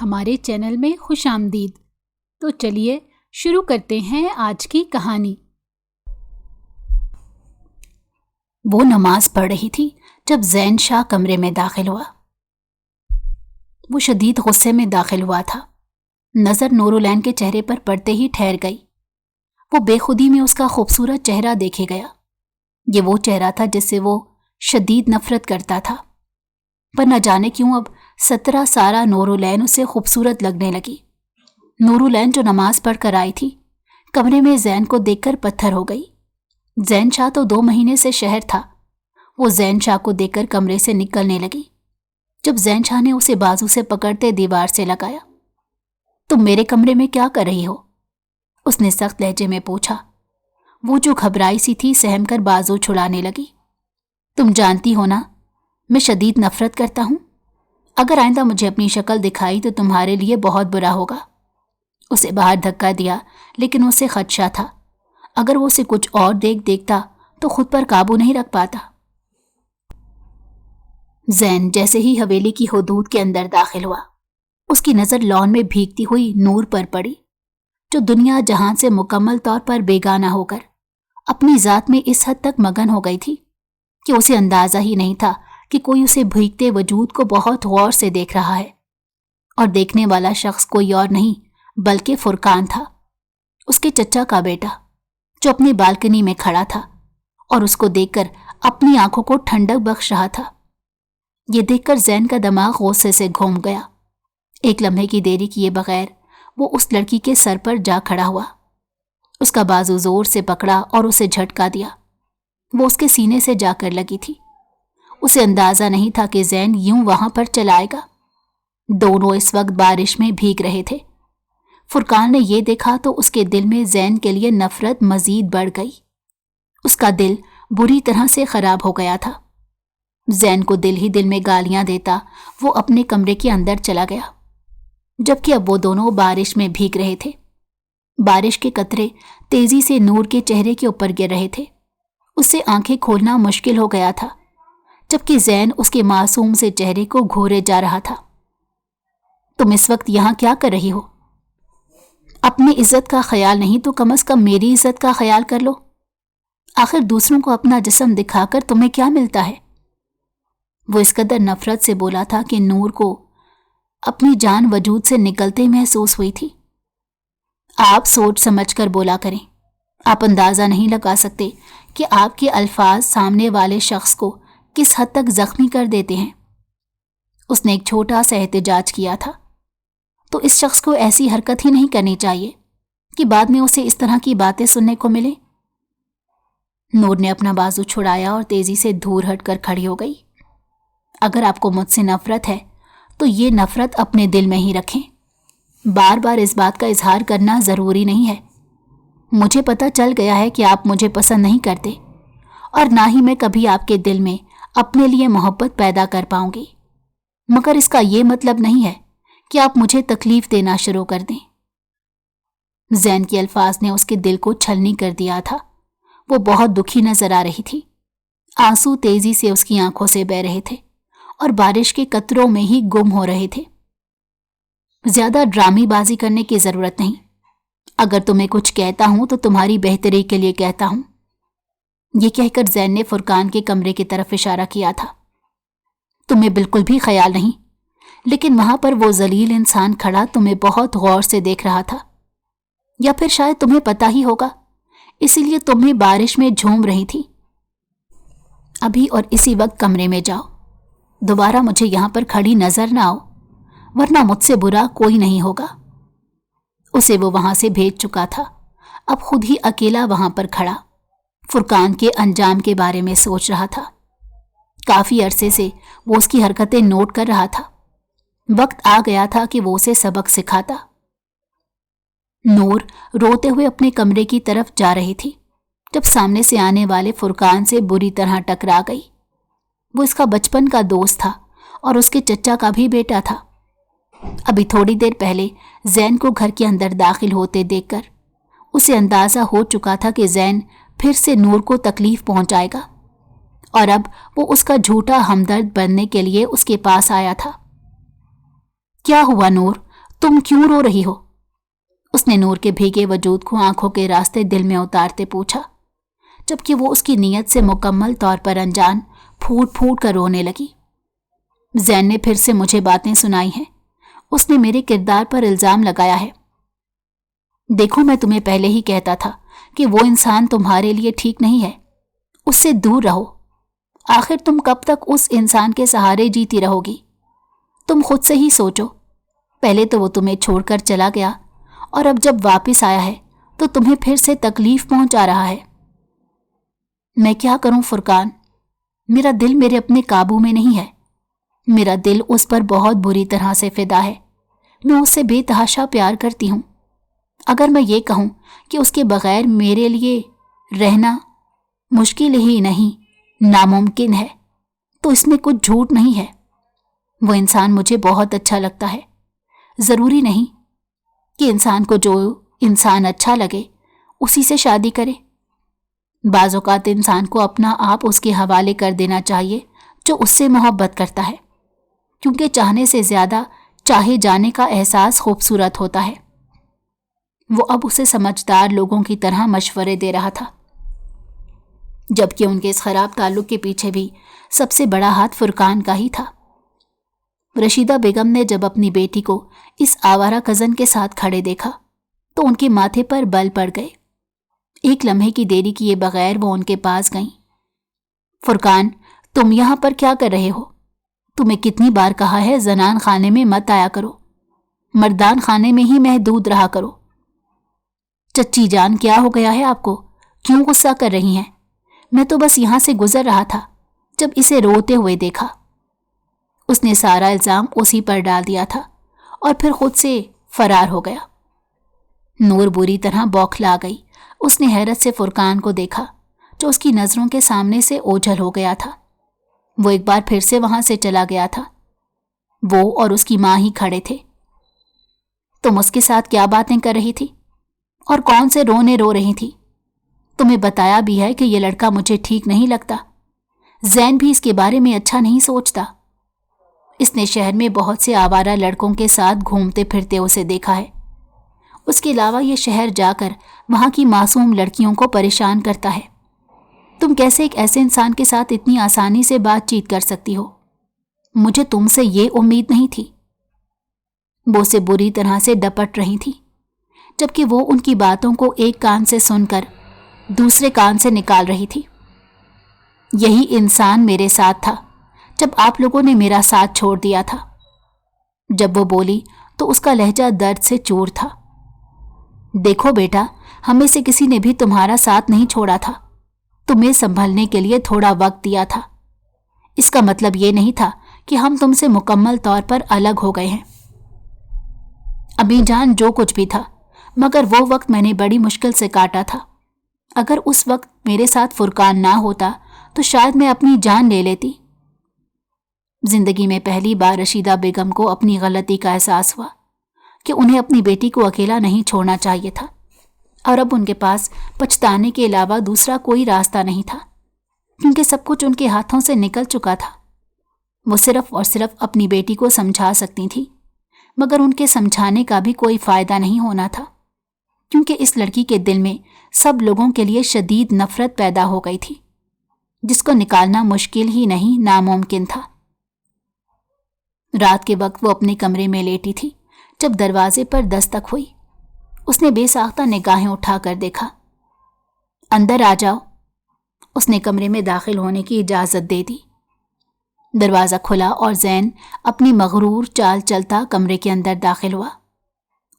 ہمارے چینل میں خوش آمدید۔ تو چلیے شروع کرتے ہیں آج کی کہانی۔ وہ نماز پڑھ رہی تھی جب زین شاہ کمرے میں داخل ہوا۔ وہ شدید غصے میں داخل ہوا تھا۔ نظر نورالعین کے چہرے پر پڑتے ہی ٹھہر گئی۔ وہ بے خودی میں اس کا خوبصورت چہرہ دیکھے گیا۔ یہ وہ چہرہ تھا جس سے وہ شدید نفرت کرتا تھا، پر نہ جانے کیوں اب 17 سالہ نورالعین اسے خوبصورت لگنے لگی۔ نورالعین جو نماز پڑھ کر آئی تھی، کمرے میں زین کو دیکھ کر پتھر ہو گئی۔ زین شاہ تو 2 مہینے سے شہر تھا۔ وہ زین شاہ کو دیکھ کر کمرے سے نکلنے لگی، جب زین شاہ نے اسے بازو سے پکڑتے دیوار سے لگایا۔ تم میرے کمرے میں کیا کر رہی ہو؟ اس نے سخت لہجے میں پوچھا۔ وہ جو گھبرائی سی تھی سہم کر بازو چھڑانے لگی۔ تم جانتی ہو نا میں شدید نفرت کرتا ہوں۔ اگر آئندہ مجھے اپنی شکل دکھائی تو تمہارے لیے بہت برا ہوگا۔ اسے باہر دھکا دیا، لیکن اسے خدشہ تھا اگر وہ اسے کچھ اور دیکھتا تو خود پر قابو نہیں رکھ پاتا۔ زین جیسے ہی حویلی کی حدود کے اندر داخل ہوا، اس کی نظر لان میں بھیگتی ہوئی نور پر پڑی، جو دنیا جہان سے مکمل طور پر بیگانہ ہو کر اپنی ذات میں اس حد تک مگن ہو گئی تھی کہ اسے اندازہ ہی نہیں تھا کہ کوئی اسے بھیگتے وجود کو بہت غور سے دیکھ رہا ہے، اور دیکھنے والا شخص کوئی اور نہیں بلکہ فرقان تھا، اس کے چچا کا بیٹا، جو اپنی بالکنی میں کھڑا تھا اور اس کو دیکھ کر اپنی آنکھوں کو ٹھنڈک بخش رہا تھا۔ یہ دیکھ کر زین کا دماغ غصے سے گھوم گیا۔ ایک لمحے کی دیری کیے بغیر وہ اس لڑکی کے سر پر جا کھڑا ہوا، اس کا بازو زور سے پکڑا اور اسے جھٹکا دیا۔ وہ اس کے سینے سے جا کر لگی تھی۔ اسے اندازہ نہیں تھا کہ زین یوں وہاں پر چلائے گا۔ دونوں اس وقت بارش میں بھیگ رہے تھے۔ فرقان نے یہ دیکھا تو اس کے دل میں زین کے لیے نفرت مزید بڑھ گئی۔ اس کا دل بری طرح سے خراب ہو گیا تھا۔ زین کو دل ہی دل میں گالیاں دیتا وہ اپنے کمرے کے اندر چلا گیا، جبکہ اب وہ دونوں بارش میں بھیگ رہے تھے۔ بارش کے قطرے تیزی سے نور کے چہرے کے اوپر گر رہے تھے۔ اسے آنکھیں کھولنا مشکل ہو گیا تھا، جبکہ زین اس کے معصوم سے چہرے کو گھورے جا رہا تھا۔ تم اس وقت یہاں کیا کر رہی ہو؟ اپنی عزت کا خیال نہیں تو کم از کم میری عزت کا خیال کر لو۔ آخر دوسروں کو اپنا جسم دکھا کر تمہیں کیا ملتا ہے؟ وہ اس قدر نفرت سے بولا تھا کہ نور کو اپنی جان وجود سے نکلتے محسوس ہوئی تھی۔ آپ سوچ سمجھ کر بولا کریں۔ آپ اندازہ نہیں لگا سکتے کہ آپ کے الفاظ سامنے والے شخص کو کس حد تک زخمی کر دیتے ہیں۔ اس نے ایک چھوٹا سا احتجاج کیا تھا، تو اس شخص کو ایسی حرکت ہی نہیں کرنی چاہیے کہ بعد میں اسے اس طرح کی باتیں سننے کو ملیں۔ نور نے اپنا بازو چھڑایا اور تیزی سے دور ہٹ کر کھڑی ہو گئی۔ اگر آپ کو مجھ سے نفرت ہے تو یہ نفرت اپنے دل میں ہی رکھیں۔ بار بار اس بات کا اظہار کرنا ضروری نہیں ہے۔ مجھے پتہ چل گیا ہے کہ آپ مجھے پسند نہیں کرتے، اور نہ ہی میں کبھی آپ کے دل میں اپنے لیے محبت پیدا کر پاؤں گی، مگر اس کا یہ مطلب نہیں ہے کہ آپ مجھے تکلیف دینا شروع کر دیں۔ زین کے الفاظ نے اس کے دل کو چھلنی کر دیا تھا۔ وہ بہت دکھی نظر آ رہی تھی۔ آنسو تیزی سے اس کی آنکھوں سے بہہ رہے تھے اور بارش کے قطروں میں ہی گم ہو رہے تھے۔ زیادہ ڈرامی بازی کرنے کی ضرورت نہیں۔ اگر تمہیں کچھ کہتا ہوں تو تمہاری بہتری کے لیے کہتا ہوں۔ یہ کہہ کر زین نے فرقان کے کمرے کی طرف اشارہ کیا تھا۔ تمہیں بالکل بھی خیال نہیں، لیکن وہاں پر وہ ذلیل انسان کھڑا تمہیں بہت غور سے دیکھ رہا تھا، یا پھر شاید تمہیں پتہ ہی ہوگا، اسی لیے تمہیں بارش میں جھوم رہی تھی۔ ابھی اور اسی وقت کمرے میں جاؤ۔ دوبارہ مجھے یہاں پر کھڑی نظر نہ آؤ، ورنہ مجھ سے برا کوئی نہیں ہوگا۔ اسے وہ وہاں سے بھیج چکا تھا، اب خود ہی اکیلا وہاں پر کھڑا فرقان کے انجام کے بارے میں سوچ رہا تھا۔ کافی عرصے سے وہ اس کی حرکتیں نوٹ کر رہا تھا۔ وقت آ گیا تھا کہ وہ اسے سبق سکھاتا۔ نور روتے ہوئے اپنے کمرے کی طرف جا رہی تھی جب سامنے سے آنے والے فرقان سے بری طرح ٹکرا گئی۔ وہ اس کا بچپن کا دوست تھا اور اس کے چچا کا بھی بیٹا تھا۔ ابھی تھوڑی دیر پہلے زین کو گھر کے اندر داخل ہوتے دیکھ کر اسے اندازہ ہو چکا تھا کہ زین پھر سے نور کو تکلیف پہنچائے گا، اور اب وہ اس کا جھوٹا ہمدرد بننے کے لیے اس کے پاس آیا تھا۔ کیا ہوا نور، تم کیوں رو رہی ہو؟ اس نے نور کے بھیگے وجود کو آنکھوں کے راستے دل میں اتارتے پوچھا، جبکہ وہ اس کی نیت سے مکمل طور پر انجان پھوٹ پھوٹ کر رونے لگی۔ زین نے پھر سے مجھے باتیں سنائی ہیں، اس نے میرے کردار پر الزام لگایا ہے۔ دیکھو، میں تمہیں پہلے ہی کہتا تھا کہ وہ انسان تمہارے لیے ٹھیک نہیں ہے، اس سے دور رہو۔ آخر تم کب تک اس انسان کے سہارے جیتی رہو گی؟ تم خود سے ہی سوچو، پہلے تو وہ تمہیں چھوڑ کر چلا گیا، اور اب جب واپس آیا ہے تو تمہیں پھر سے تکلیف پہنچا رہا ہے۔ میں کیا کروں فرقان؟ میرا دل میرے اپنے قابو میں نہیں ہے۔ میرا دل اس پر بہت بری طرح سے فدا ہے، میں اس سے بے تحاشا پیار کرتی ہوں۔ اگر میں یہ کہوں کہ اس کے بغیر میرے لیے رہنا مشکل ہی نہیں ناممکن ہے، تو اس میں کچھ جھوٹ نہیں ہے۔ وہ انسان مجھے بہت اچھا لگتا ہے۔ ضروری نہیں کہ انسان کو جو انسان اچھا لگے اسی سے شادی کرے۔ بعض اوقات انسان کو اپنا آپ اس کے حوالے کر دینا چاہیے جو اس سے محبت کرتا ہے، کیونکہ چاہنے سے زیادہ چاہے جانے کا احساس خوبصورت ہوتا ہے۔ وہ اب اسے سمجھدار لوگوں کی طرح مشورے دے رہا تھا، جبکہ ان کے اس خراب تعلق کے پیچھے بھی سب سے بڑا ہاتھ فرقان کا ہی تھا۔ رشیدہ بیگم نے جب اپنی بیٹی کو اس آوارہ کزن کے ساتھ کھڑے دیکھا تو ان کے ماتھے پر بل پڑ گئے۔ ایک لمحے کی دیری کیے بغیر وہ ان کے پاس گئیں۔ فرقان، تم یہاں پر کیا کر رہے ہو؟ تمہیں کتنی بار کہا ہے زنان خانے میں مت آیا کرو، مردان خانے میں ہی محدود رہا کرو۔ چچی جان، کیا ہو گیا ہے آپ کو؟ کیوں غصہ کر رہی ہیں؟ میں تو بس یہاں سے گزر رہا تھا جب اسے روتے ہوئے دیکھا۔ اس نے سارا الزام اسی پر ڈال دیا تھا اور پھر خود سے فرار ہو گیا۔ نور بری طرح بوکھلا گئی۔ اس نے حیرت سے فرقان کو دیکھا جو اس کی نظروں کے سامنے سے اوجھل ہو گیا تھا۔ وہ ایک بار پھر سے وہاں سے چلا گیا تھا۔ وہ اور اس کی ماں ہی کھڑے تھے۔ تم اس کے ساتھ کیا باتیں کر رہی تھی اور کون سے رونے رو رہی تھی؟ تمہیں بتایا بھی ہے کہ یہ لڑکا مجھے ٹھیک نہیں لگتا۔ زین بھی اس کے بارے میں اچھا نہیں سوچتا۔ اس نے شہر میں بہت سے آوارہ لڑکوں کے ساتھ گھومتے پھرتے اسے دیکھا ہے۔ اس کے علاوہ یہ شہر جا کر وہاں کی معصوم لڑکیوں کو پریشان کرتا ہے۔ تم کیسے ایک ایسے انسان کے ساتھ اتنی آسانی سے بات چیت کر سکتی ہو؟ مجھے تم سے یہ امید نہیں تھی۔ وہ اسے بری طرح سے ڈپٹ رہی تھی، جبکہ وہ ان کی باتوں کو ایک کان سے سن کر دوسرے کان سے نکال رہی تھی۔ یہی انسان میرے ساتھ تھا جب آپ لوگوں نے میرا ساتھ چھوڑ دیا تھا۔ جب وہ بولی تو اس کا لہجہ درد سے چور تھا۔ دیکھو بیٹا، ہمیں سے کسی نے بھی تمہارا ساتھ نہیں چھوڑا تھا، تمہیں سنبھلنے کے لیے تھوڑا وقت دیا تھا۔ اس کا مطلب یہ نہیں تھا کہ ہم تم سے مکمل طور پر الگ ہو گئے ہیں۔ امی جان، جو کچھ بھی تھا، مگر وہ وقت میں نے بڑی مشکل سے کاٹا تھا۔ اگر اس وقت میرے ساتھ فرقان نہ ہوتا تو شاید میں اپنی جان لے لیتی۔ زندگی میں پہلی بار رشیدہ بیگم کو اپنی غلطی کا احساس ہوا کہ انہیں اپنی بیٹی کو اکیلا نہیں چھوڑنا چاہیے تھا، اور اب ان کے پاس پچھتانے کے علاوہ دوسرا کوئی راستہ نہیں تھا، کیونکہ سب کچھ ان کے ہاتھوں سے نکل چکا تھا۔ وہ صرف اور صرف اپنی بیٹی کو سمجھا سکتی تھی، مگر ان کے سمجھانے کا بھی کوئی فائدہ نہیں ہونا تھا، کیونکہ اس لڑکی کے دل میں سب لوگوں کے لیے شدید نفرت پیدا ہو گئی تھی، جس کو نکالنا مشکل ہی نہیں ناممکن تھا۔ رات کے وقت وہ اپنے کمرے میں لیٹی تھی جب دروازے پر دستک ہوئی۔ اس نے بے ساختہ نگاہیں اٹھا کر دیکھا۔ اندر آ جاؤ، اس نے کمرے میں داخل ہونے کی اجازت دے دی۔ دروازہ کھلا اور زین اپنی مغرور چال چلتا کمرے کے اندر داخل ہوا۔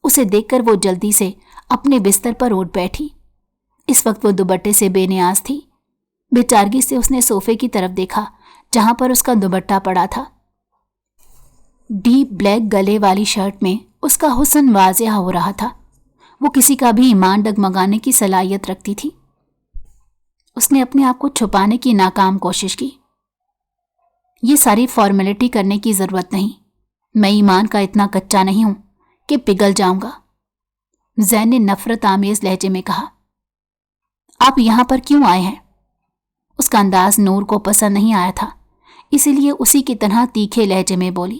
اسے دیکھ کر وہ جلدی سے اپنے بستر پر اٹھ بیٹھی۔ اس وقت وہ دوپٹے سے بے نیاز تھی۔ بے چارگی سے اس نے صوفے کی طرف دیکھا جہاں پر اس کا دوپٹہ پڑا تھا۔ ڈیپ بلیک گلے والی شرٹ میں اس کا حسن واضح ہو رہا تھا۔ وہ کسی کا بھی ایمان ڈگمگانے کی صلاحیت رکھتی تھی۔ اس نے اپنے آپ کو چھپانے کی ناکام کوشش کی۔ یہ ساری فارمیلٹی کرنے کی ضرورت نہیں، میں ایمان کا اتنا کچا نہیں ہوں کہ پگھل جاؤں گا، زین نے نفرت آمیز لہجے میں کہا۔ آپ یہاں پر کیوں آئے ہیں؟ اس کا انداز نور کو پسند نہیں آیا تھا، اسی لیے اسی کی طرح تیکھے لہجے میں بولی۔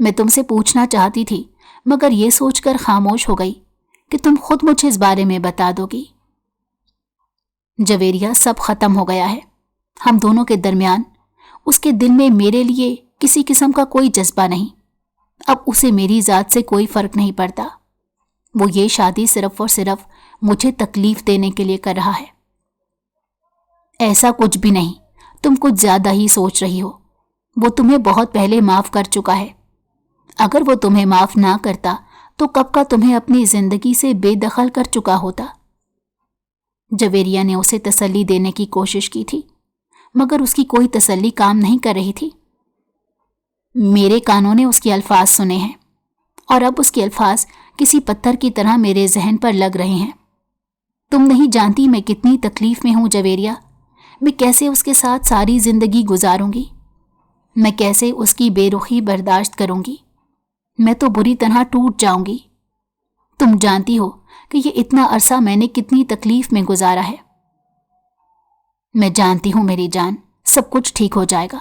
میں تم سے پوچھنا چاہتی تھی مگر یہ سوچ کر خاموش ہو گئی کہ تم خود مجھے اس بارے میں بتا دو گی۔ جویریہ، سب ختم ہو گیا ہے۔ ہم دونوں کے درمیان، اس کے دل میں میرے لیے کسی قسم کا کوئی جذبہ نہیں۔ اب اسے میری ذات سے کوئی فرق نہیں پڑتا۔ وہ یہ شادی صرف اور صرف مجھے تکلیف دینے کے لیے کر رہا ہے۔ ایسا کچھ بھی نہیں، تم کچھ زیادہ ہی سوچ رہی ہو۔ وہ تمہیں بہت پہلے معاف کر چکا ہے۔ اگر وہ تمہیں معاف نہ کرتا تو کب کا تمہیں اپنی زندگی سے بے دخل کر چکا ہوتا۔ جویریہ نے اسے تسلی دینے کی کوشش کی تھی مگر اس کی کوئی تسلی کام نہیں کر رہی تھی۔ میرے کانوں نے اس کے الفاظ سنے ہیں اور اب اس کے الفاظ کسی پتھر کی طرح میرے ذہن پر لگ رہے ہیں۔ تم نہیں جانتی میں کتنی تکلیف میں ہوں جویریہ۔ میں کیسے اس کے ساتھ ساری زندگی گزاروں گی؟ میں کیسے اس کی بے رخی برداشت کروں گی؟ میں تو بری طرح ٹوٹ جاؤں گی۔ تم جانتی ہو کہ یہ اتنا عرصہ میں نے کتنی تکلیف میں گزارا ہے۔ میں جانتی ہوں میری جان، سب کچھ ٹھیک ہو جائے گا۔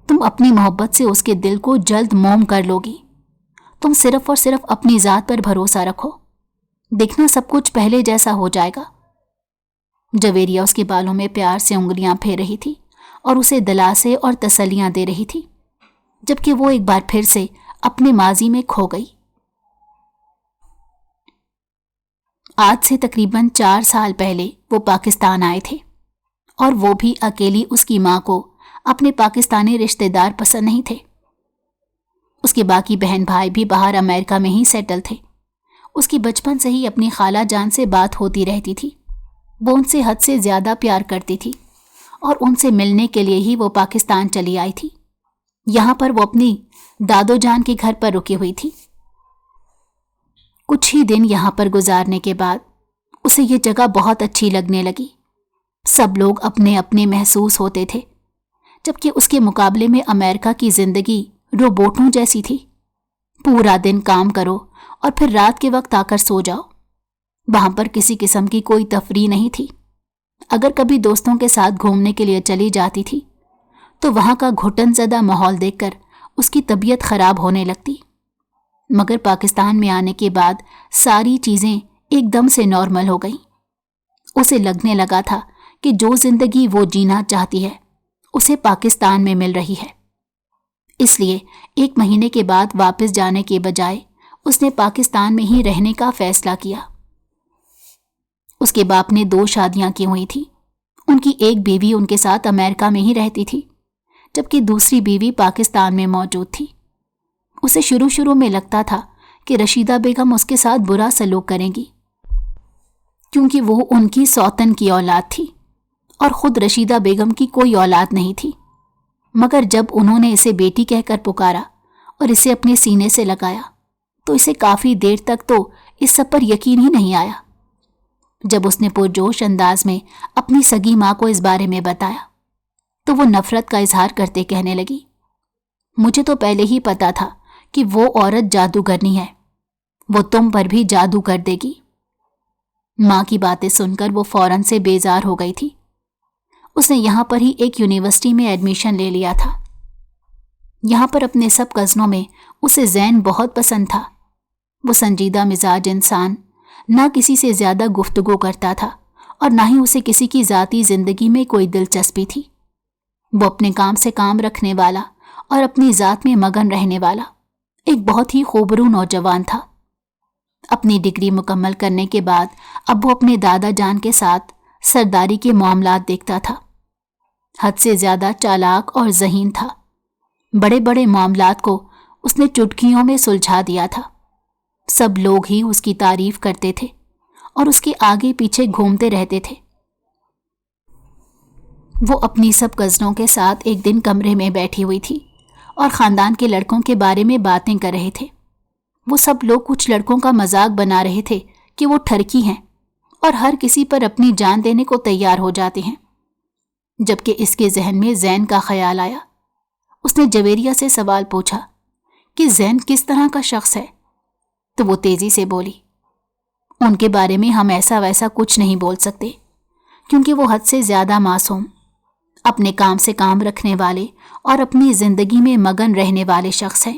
تم اپنی محبت سے اس کے دل کو جلد موم کر لو گی۔ تم صرف اور صرف اپنی ذات پر بھروسہ رکھو، دیکھنا سب کچھ پہلے جیسا ہو جائے گا۔ جویریہ اس کے بالوں میں پیار سے انگلیاں پھیر رہی تھی اور اسے دلاسے اور تسلیاں دے رہی تھی، جبکہ وہ ایک بار پھر سے اپنے ماضی میں کھو گئی۔ آج سے تقریباً 4 سال پہلے وہ پاکستان آئے تھے اور وہ بھی اکیلی۔ اس کی ماں کو اپنے پاکستانی رشتہ دار پسند نہیں تھے۔ اس کے باقی بہن بھائی بھی باہر امریکہ میں ہی سیٹل تھے۔ اس کی بچپن سے ہی اپنی خالہ جان سے بات ہوتی رہتی تھی۔ وہ ان سے حد سے زیادہ پیار کرتی تھی اور ان سے ملنے کے لیے ہی وہ پاکستان چلی آئی تھی۔ یہاں پر وہ اپنی دادو جان کے گھر پر رکی ہوئی تھی۔ کچھ ہی دن یہاں پر گزارنے کے بعد اسے یہ جگہ بہت اچھی لگنے لگی۔ سب لوگ اپنے اپنے محسوس ہوتے تھے، جبکہ اس کے مقابلے میں امریکہ کی زندگی روبوٹوں جیسی تھی۔ پورا دن کام کرو اور پھر رات کے وقت آ کر سو جاؤ۔ وہاں پر کسی قسم کی کوئی تفریح نہیں تھی۔ اگر کبھی دوستوں کے ساتھ گھومنے کے لیے چلی جاتی تھی تو وہاں کا گھٹن زدہ ماحول دیکھ کر اس کی طبیعت خراب ہونے لگتی۔ مگر پاکستان میں آنے کے بعد ساری چیزیں ایک دم سے نارمل ہو گئیں۔ اسے لگنے لگا تھا کہ جو زندگی وہ جینا چاہتی ہے اسے پاکستان میں مل رہی ہے۔ اس لیے 1 مہینے کے بعد واپس جانے کے بجائے اس نے پاکستان میں ہی رہنے کا فیصلہ کیا۔ اس کے باپ نے 2 شادیاں کی ہوئی تھیں۔ ان کی ایک بیوی ان کے ساتھ امریکہ میں ہی رہتی تھی، جبکہ دوسری بیوی پاکستان میں موجود تھی۔ اسے شروع میں لگتا تھا کہ رشیدہ بیگم اس کے ساتھ برا سلوک کریں گی، کیونکہ وہ ان کی سوتن کی اولاد تھی اور خود رشیدہ بیگم کی کوئی اولاد نہیں تھی۔ مگر جب انہوں نے اسے بیٹی کہہ کر پکارا اور اسے اپنے سینے سے لگایا تو اسے کافی دیر تک تو اس سب پر یقین ہی نہیں آیا۔ جب اس نے پرجوش انداز میں اپنی سگی ماں کو اس بارے میں بتایا تو وہ نفرت کا اظہار کرتے کہنے لگی، مجھے تو پہلے ہی پتا تھا کہ وہ عورت جادوگرنی ہے، وہ تم پر بھی جادو کر دے گی۔ ماں کی باتیں سن کر وہ فوراً سے بیزار ہو گئی تھی۔ اس نے یہاں پر ہی ایک یونیورسٹی میں ایڈمیشن لے لیا تھا۔ یہاں پر اپنے سب کزنوں میں اسے زین بہت پسند تھا۔ وہ سنجیدہ مزاج انسان، نہ کسی سے زیادہ گفتگو کرتا تھا اور نہ ہی اسے کسی کی ذاتی زندگی میں کوئی دلچسپی تھی۔ وہ اپنے کام سے کام رکھنے والا اور اپنی ذات میں مگن رہنے والا ایک بہت ہی خوبرو نوجوان تھا۔ اپنی ڈگری مکمل کرنے کے بعد اب وہ اپنے دادا جان کے ساتھ سرداری کے معاملات دیکھتا تھا۔ حد سے زیادہ چالاک اور ذہین تھا۔ بڑے بڑے معاملات کو اس نے چٹکیوں میں سلجھا دیا تھا۔ سب لوگ ہی اس کی تعریف کرتے تھے اور اس کے آگے پیچھے گھومتے رہتے تھے۔ وہ اپنی سب کزنوں کے ساتھ ایک دن کمرے میں بیٹھی ہوئی تھی اور خاندان کے لڑکوں کے بارے میں باتیں کر رہے تھے۔ وہ سب لوگ کچھ لڑکوں کا مذاق بنا رہے تھے کہ وہ ٹھرکی ہیں اور ہر کسی پر اپنی جان دینے کو تیار ہو جاتے ہیں، جبکہ اس کے ذہن میں زین کا خیال آیا۔ اس نے جویریہ سے سوال پوچھا کہ زین کس طرح کا شخص ہے؟ تو وہ تیزی سے بولی، ان کے بارے میں ہم ایسا ویسا کچھ نہیں بول سکتے، کیونکہ وہ حد سے زیادہ معصوم، اپنے کام سے کام رکھنے والے اور اپنی زندگی میں مگن رہنے والے شخص ہیں۔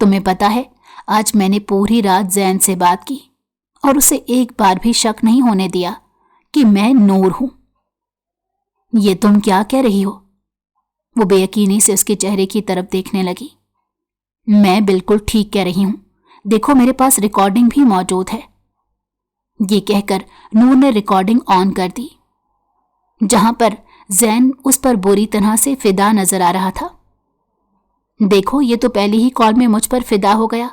تمہیں پتا ہے آج میں نے پوری رات زین سے بات کی اور اسے ایک بار بھی شک نہیں ہونے دیا کہ میں نور ہوں۔ یہ تم کیا کہہ رہی ہو؟ وہ بے یقینی سے اس کے چہرے کی طرف دیکھنے لگی۔ میں بالکل ٹھیک کہہ رہی ہوں، دیکھو میرے پاس ریکارڈنگ بھی موجود ہے۔ یہ کہہ کر نور نے ریکارڈنگ آن کر دی، جہاں پر زین اس پر بری طرح سے فدا نظر آ رہا تھا۔ دیکھو یہ تو پہلی ہی کال میں مجھ پر فدا ہو گیا،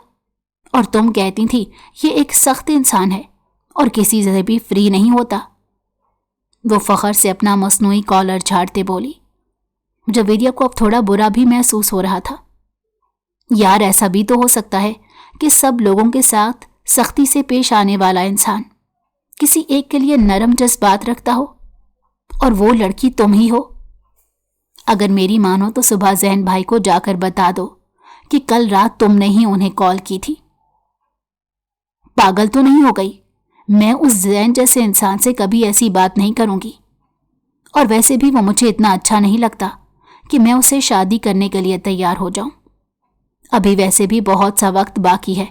اور تم کہتی تھی یہ ایک سخت انسان ہے اور کسی سے بھی فری نہیں ہوتا۔ وہ فخر سے اپنا مصنوعی کالر جھاڑتے بولی۔ جویریہ کو اب تھوڑا برا بھی محسوس ہو رہا تھا۔ یار ایسا بھی تو ہو سکتا ہے کہ سب لوگوں کے ساتھ سختی سے پیش آنے والا انسان کسی ایک کے لیے نرم جذبات رکھتا ہو، اور وہ لڑکی تم ہی ہو۔ اگر میری مانو تو صبح زین بھائی کو جا کر بتا دو کہ کل رات تم نے ہی انہیں کال کی تھی۔ پاگل تو نہیں ہو گئی؟ میں اس زین جیسے انسان سے کبھی ایسی بات نہیں کروں گی، اور ویسے بھی وہ مجھے اتنا اچھا نہیں لگتا کہ میں اسے شادی کرنے کے لیے تیار ہو جاؤں۔ ابھی ویسے بھی بہت سا وقت باقی ہے،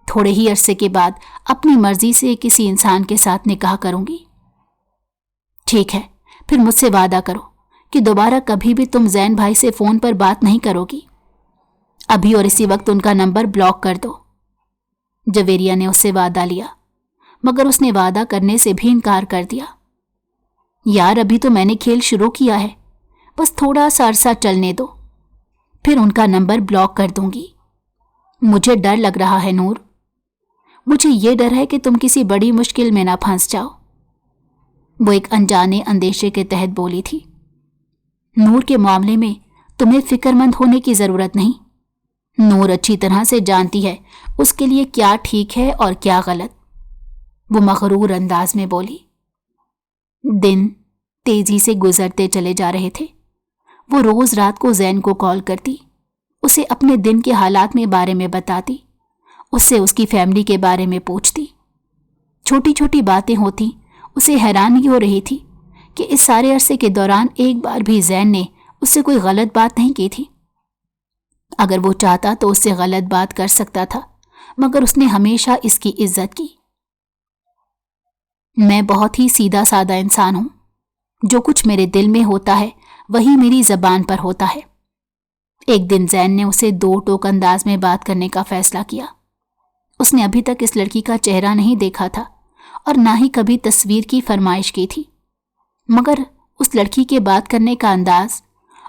تھوڑے ہی عرصے کے بعد اپنی مرضی سے کسی انسان کے ساتھ نکاح کروں گی۔ ٹھیک ہے، پھر مجھ سے وعدہ کرو کہ دوبارہ کبھی بھی تم زین بھائی سے فون پر بات نہیں کرو گی۔ ابھی اور اسی وقت ان کا نمبر بلاک کر دو۔ جویریہ نے اس سے وعدہ لیا، مگر اس نے وعدہ کرنے سے بھی انکار کر دیا۔ یار ابھی تو میں نے کھیل شروع کیا ہے، بس تھوڑا سا عرصہ چلنے دو، پھر ان کا نمبر بلاک کر دوں گی۔ مجھے ڈر لگ رہا ہے نور، مجھے یہ ڈر ہے کہ تم کسی بڑی مشکل میں نہ پھنس جاؤ۔ وہ ایک انجانے اندیشے کے تحت بولی تھی۔ نور کے معاملے میں تمہیں فکر مند ہونے کی ضرورت نہیں۔ نور اچھی طرح سے جانتی ہے اس کے لیے کیا ٹھیک ہے اور کیا غلط، وہ مغرور انداز میں بولی۔ دن تیزی سے گزرتے چلے جا رہے تھے۔ وہ روز رات کو زین کو کال کرتی، اسے اپنے دن کے حالات میں بارے میں بتاتی، اس سے اس کی فیملی کے بارے میں پوچھتی۔ چھوٹی چھوٹی باتیں ہوتی، اسے حیرانی ہو رہی تھی کہ اس سارے عرصے کے دوران ایک بار بھی زین نے اس سے کوئی غلط بات نہیں کی تھی۔ اگر وہ چاہتا تو اس سے غلط بات کر سکتا تھا، مگر اس نے ہمیشہ اس کی عزت کی۔ میں بہت ہی سیدھا سادہ انسان ہوں، جو کچھ میرے دل میں ہوتا ہے وہی میری زبان پر ہوتا ہے۔ ایک دن زین نے اسے دو ٹوک انداز میں بات کرنے کا فیصلہ کیا۔ اس نے ابھی تک اس لڑکی کا چہرہ نہیں دیکھا تھا اور نہ ہی کبھی تصویر کی فرمائش کی تھی، مگر اس لڑکی کے بات کرنے کا انداز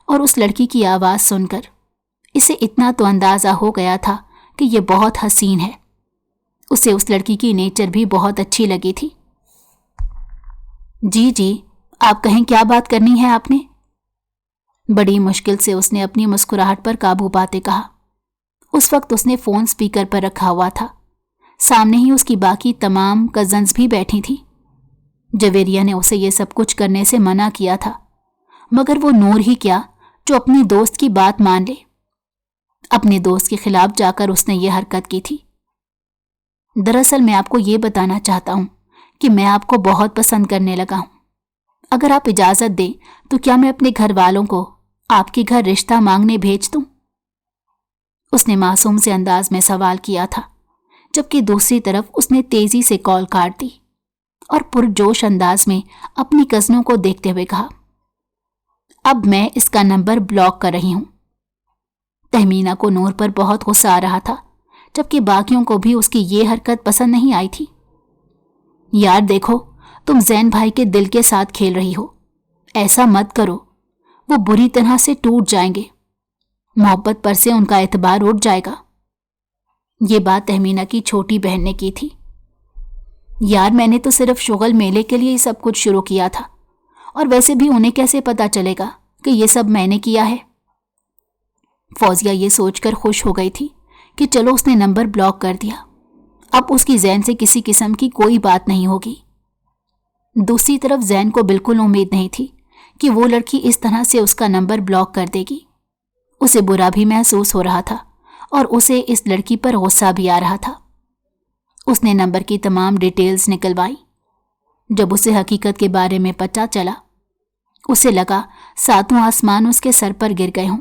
اور اس لڑکی کی آواز سن کر اسے اتنا تو اندازہ ہو گیا تھا کہ یہ بہت حسین ہے۔ اسے اس لڑکی کی نیچر بھی بہت اچھی لگی تھی۔ جی آپ کہیں کیا بات کرنی ہے آپ نے؟ بڑی مشکل سے اس نے اپنی مسکراہٹ پر قابو پاتے کہا۔ اس وقت اس نے فون سپیکر پر رکھا ہوا تھا، سامنے ہی اس کی باقی تمام کزنز بھی بیٹھی تھی۔ جویریہ نے اسے یہ سب کچھ کرنے سے منع کیا تھا، مگر وہ نور ہی کیا جو اپنی دوست کی بات مان لے۔ اپنے دوست کے خلاف جا کر اس نے یہ حرکت کی تھی۔ دراصل میں آپ کو یہ بتانا چاہتا ہوں کہ میں آپ کو بہت پسند کرنے لگا ہوں۔ اگر آپ اجازت دیں تو کیا میں اپنے گھر والوں کو آپ کے گھر رشتہ مانگنے بھیج دوں؟ اس نے معصوم سے انداز میں سوال کیا تھا، جبکہ دوسری طرف اس نے تیزی سے کال کاٹ دی اور پرجوش انداز میں اپنی کزنوں کو دیکھتے ہوئے کہا، اب میں اس کا نمبر بلاک کر رہی ہوں۔ تہمینہ کو نور پر بہت غصہ آ رہا تھا، جبکہ باقیوں کو بھی اس کی یہ حرکت پسند نہیں آئی تھی۔ یار دیکھو، تم زین بھائی کے دل کے ساتھ کھیل رہی ہو، ایسا مت کرو، وہ بری طرح سے ٹوٹ جائیں گے، محبت پر سے ان کا اعتبار اٹھ جائے گا۔ یہ بات تہمینہ کی چھوٹی بہن نے کی تھی۔ یار میں نے تو صرف شغل میلے کے لیے سب کچھ شروع کیا تھا، اور ویسے بھی انہیں کیسے پتا چلے گا کہ یہ سب میں نے کیا ہے؟ فوزیہ یہ سوچ کر خوش ہو گئی تھی کہ چلو اس نے نمبر بلاک کر دیا، اب اس کی زین سے کسی قسم کی کوئی بات نہیں ہوگی۔ دوسری طرف زین کو بالکل امید نہیں تھی کہ وہ لڑکی اس طرح سے اس کا نمبر بلاک کر دے گی۔ اسے برا بھی محسوس ہو رہا تھا اور اسے اس لڑکی پر غصہ بھی آ رہا تھا۔ اس نے نمبر کی تمام ڈیٹیلز نکلوائی۔ جب اسے حقیقت کے بارے میں پتہ چلا، اسے لگا ساتوں آسمان اس کے سر پر گر گئے ہوں۔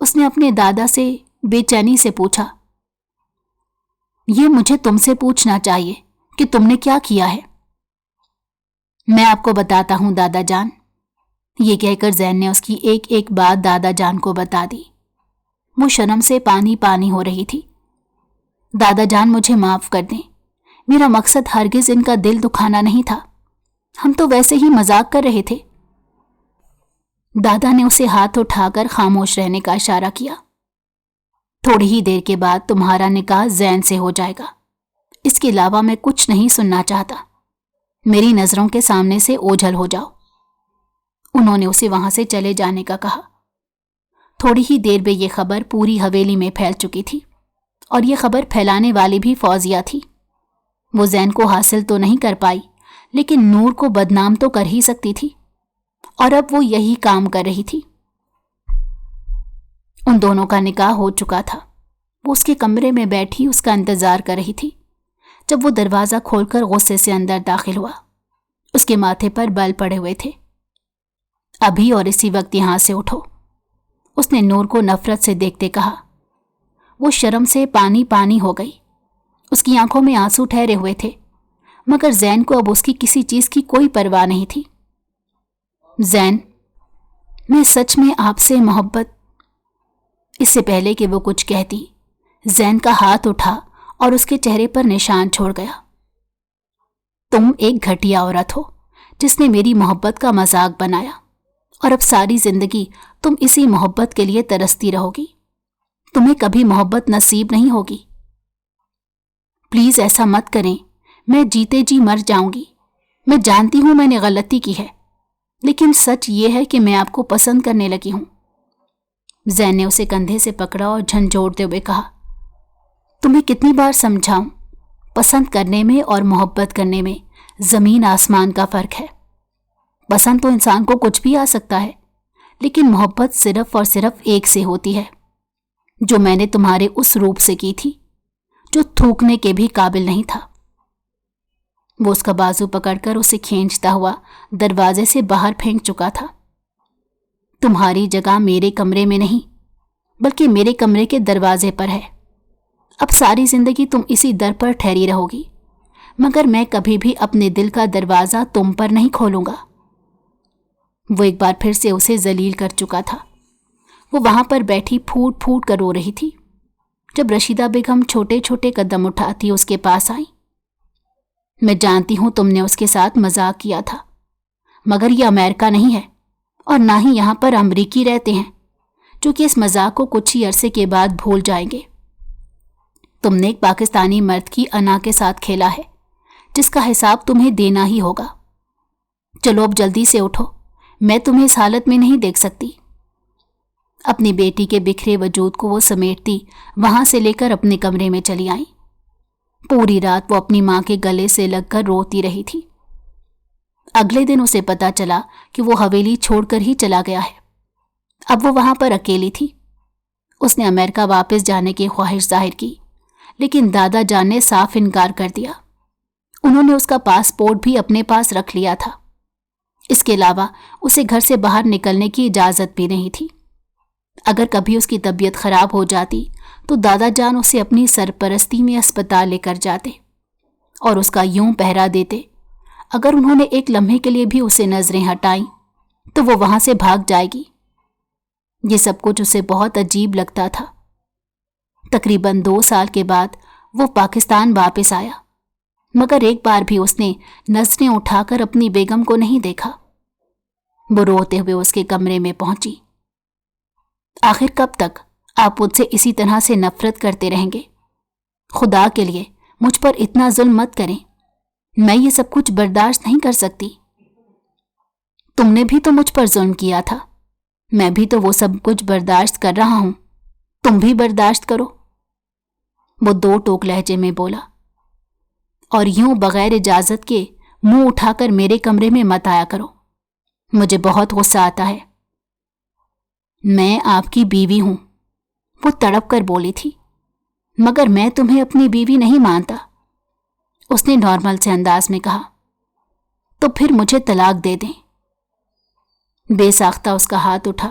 اس نے اپنے دادا سے بے چینی سے پوچھا، یہ مجھے تم سے پوچھنا چاہیے کہ تم نے کیا کیا ہے؟ میں آپ کو بتاتا ہوں دادا جان، یہ کہہ کر زین نے اس کی ایک ایک بات دادا جان کو بتا دی۔ وہ شرم سے پانی پانی ہو رہی تھی۔ دادا جان مجھے معاف کر دیں، میرا مقصد ہرگز ان کا دل دکھانا نہیں تھا، ہم تو ویسے ہی مذاق کر رہے تھے۔ دادا نے اسے ہاتھ اٹھا کر خاموش رہنے کا اشارہ کیا۔ تھوڑی ہی دیر کے بعد تمہارا نکاح زین سے ہو جائے گا، اس کے علاوہ میں کچھ نہیں سننا چاہتا، میری نظروں کے سامنے سے اوجھل ہو جاؤ۔ انہوں نے اسے وہاں سے چلے جانے کا کہا۔ تھوڑی ہی دیر میں یہ خبر پوری حویلی میں پھیل چکی تھی، اور یہ خبر پھیلانے والی بھی فوزیہ تھی۔ وہ زین کو حاصل تو نہیں کر پائی، لیکن نور کو بدنام تو کر ہی سکتی تھی، اور اب وہ یہی کام کر رہی تھی۔ ان دونوں کا نکاح ہو چکا تھا۔ وہ اس کے کمرے میں بیٹھی اس کا انتظار کر رہی تھی، جب وہ دروازہ کھول کر غصے سے اندر داخل ہوا۔ اس کے ماتھے پر بال پڑے ہوئے تھے۔ ابھی اور اسی وقت یہاں سے اٹھو، اس نے نور کو نفرت سے دیکھتے کہا۔ وہ شرم سے پانی پانی ہو گئی، اس کی آنکھوں میں آنسو ٹھہرے ہوئے تھے، مگر زین کو اب اس کی کسی چیز کی کوئی پرواہ نہیں تھی۔ زین، میں سچ میں آپ سے محبت۔ اس سے پہلے کہ وہ کچھ کہتی، زین کا ہاتھ اٹھا اور اس کے چہرے پر نشان چھوڑ گیا۔ تم ایک گھٹیا عورت ہو جس نے میری محبت کا مذاق بنایا، اور اب ساری زندگی تم اسی محبت کے لیے ترستی رہو گی۔ تمہیں کبھی محبت نصیب نہیں ہوگی۔ پلیز ایسا مت کریں، میں جیتے جی مر جاؤں گی۔ میں جانتی ہوں میں نے غلطی کی ہے، لیکن سچ یہ ہے کہ میں آپ کو پسند کرنے لگی ہوں۔ زین نے اسے کندھے سے پکڑا اور جھنجھوڑتے ہوئے کہا، تمہیں کتنی بار سمجھاؤں، پسند کرنے میں اور محبت کرنے میں زمین آسمان کا فرق ہے۔ پسند تو انسان کو کچھ بھی آ سکتا ہے، لیکن محبت صرف اور صرف ایک سے ہوتی ہے، جو میں نے تمہارے اس روپ سے کی تھی جو تھوکنے کے بھی قابل نہیں تھا۔ وہ اس کا بازو پکڑ کر اسے کھینچتا ہوا دروازے سے باہر پھینک چکا تھا۔ تمہاری جگہ میرے کمرے میں نہیں، بلکہ میرے کمرے کے دروازے پر ہے۔ اب ساری زندگی تم اسی در پر ٹھہری رہو گی، مگر میں کبھی بھی اپنے دل کا دروازہ تم پر نہیں کھولوں گا۔ وہ ایک بار پھر سے اسے ذلیل کر چکا تھا۔ وہ وہاں پر بیٹھی پھوٹ پھوٹ کر رو رہی تھی، جب رشیدہ بیگم چھوٹے چھوٹے قدم اٹھاتی اس کے پاس آئی۔ میں جانتی ہوں تم نے اس کے ساتھ مذاق کیا تھا، مگر یہ امریکہ نہیں ہے، اور نہ ہی یہاں پر امریکی رہتے ہیں جو کہ اس مذاق کو کچھ ہی عرصے کے بعد بھول جائیں گے۔ تم نے ایک پاکستانی مرد کی انا کے ساتھ کھیلا ہے، جس کا حساب تمہیں دینا ہی ہوگا۔ چلو اب جلدی سے اٹھو، میں تمہیں اس حالت میں نہیں دیکھ سکتی۔ اپنی بیٹی کے بکھرے وجود کو وہ سمیٹتی وہاں سے لے کر اپنے کمرے میں چلی آئیں۔ پوری رات وہ اپنی ماں کے گلے سے لگ کر روتی رہی تھی۔ اگلے دن اسے پتا چلا کہ وہ حویلی چھوڑ کر ہی چلا گیا ہے۔ اب وہ وہاں پر اکیلی تھی۔ اس نے امریکہ واپس جانے کی خواہش ظاہر کی، لیکن دادا جان نے صاف انکار کر دیا۔ انہوں نے اس کا پاسپورٹ بھی اپنے پاس رکھ لیا تھا۔ اس کے علاوہ اسے گھر سے باہر نکلنے کی اجازت بھی نہیں تھی۔ اگر کبھی اس کی طبیعت خراب ہو جاتی تو دادا جان اسے اپنی سرپرستی میں اسپتال لے کر جاتے اور اس کا یوں پہرا دیتے، اگر انہوں نے ایک لمحے کے لیے بھی اسے نظریں ہٹائیں تو وہ وہاں سے بھاگ جائے گی۔ یہ سب کچھ اسے بہت عجیب لگتا تھا۔ تقریباً 2 سال کے بعد وہ پاکستان واپس آیا، مگر ایک بار بھی اس نے نظریں اٹھا کر اپنی بیگم کو نہیں دیکھا۔ وہ روتے ہوئے اس کے کمرے میں پہنچی۔ آخر کب تک آپ مجھ سے اسی طرح سے نفرت کرتے رہیں گے؟ خدا کے لیے مجھ پر اتنا ظلم مت کریں، میں یہ سب کچھ برداشت نہیں کر سکتی۔ تم نے بھی تو مجھ پر ظلم کیا تھا، میں بھی تو وہ سب کچھ برداشت کر رہا ہوں، تم بھی برداشت کرو۔ وہ 2 ٹوک لہجے میں بولا، اور یوں بغیر اجازت کے منہ اٹھا کر میرے کمرے میں مت آیا کرو، مجھے بہت غصہ آتا ہے۔ میں آپ کی بیوی ہوں، وہ تڑپ کر بولی تھی، مگر میں تمہیں اپنی بیوی نہیں مانتا۔ اس نے نارمل سے انداز میں کہا، تو پھر مجھے طلاق دے دیں۔ بے ساختہ اس کا ہاتھ اٹھا۔